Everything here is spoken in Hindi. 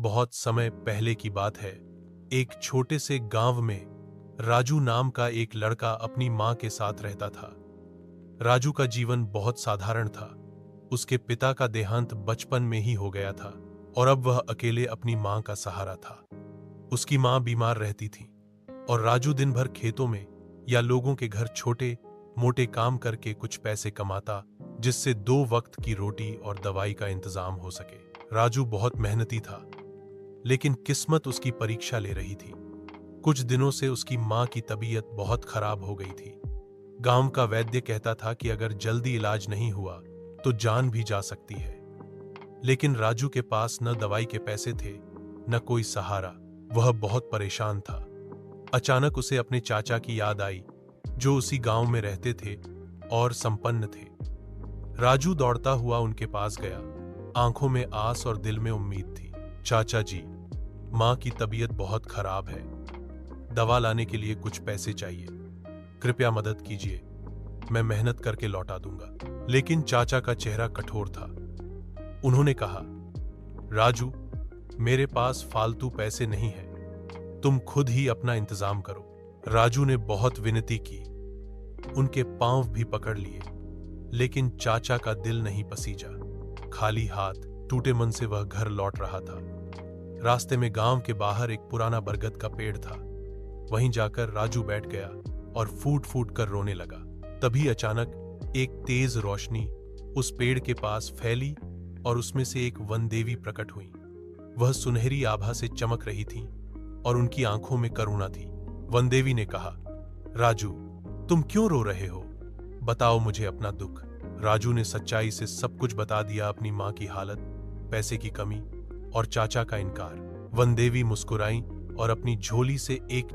बहुत समय पहले की बात है। एक छोटे से गांव में राजू नाम का एक लड़का अपनी मां के साथ रहता था। राजू का जीवन बहुत साधारण था। उसके पिता का देहांत बचपन में ही हो गया था और अब वह अकेले अपनी मां का सहारा था। उसकी मां बीमार रहती थी और राजू दिन भर खेतों में या लोगों के घर छोटे मोटे काम करके कुछ पैसे कमाता, जिससे 2 वक्त की रोटी और दवाई का इंतजाम हो सके। राजू बहुत मेहनती था, लेकिन किस्मत उसकी परीक्षा ले रही थी। कुछ दिनों से उसकी मां की तबीयत बहुत खराब हो गई थी। गांव का वैद्य कहता था कि अगर जल्दी इलाज नहीं हुआ तो जान भी जा सकती है। लेकिन राजू के पास न दवाई के पैसे थे, न कोई सहारा। वह बहुत परेशान था। अचानक उसे अपने चाचा की याद आई, जो उसी गांव में रहते थे और संपन्न थे। राजू दौड़ता हुआ उनके पास गया। आंखों में आस और दिल में उम्मीद थी। चाचा जी, मां की तबीयत बहुत खराब है। दवा लाने के लिए कुछ पैसे चाहिए। कृपया मदद कीजिए, मैं मेहनत करके लौटा दूंगा। लेकिन चाचा का चेहरा कठोर था। उन्होंने कहा, राजू, मेरे पास फालतू पैसे नहीं है, तुम खुद ही अपना इंतजाम करो। राजू ने बहुत विनती की, उनके पांव भी पकड़ लिए, लेकिन चाचा का दिल नहीं पसीजा। खाली हाथ, टूटे मन से वह घर लौट रहा था। रास्ते में गांव के बाहर एक पुराना बरगद का पेड़ था। वहीं जाकर राजू बैठ गया और फूट फूट कर रोने लगा। तभी अचानक एक तेज रोशनी उस पेड़ के पास फैली और उसमें से एक वनदेवी प्रकट हुई। वह सुनहरी आभा से चमक रही थी और उनकी आंखों में करुणा थी। वनदेवी ने कहा, राजू, तुम क्यों रो रहे हो? बताओ मुझे अपना दुख। राजू ने सच्चाई से सब कुछ बता दिया, अपनी मां की हालत, पैसे की कमी और चाचा का इनकार। वनदेवी मुस्कुराई और अपनी झोली से एक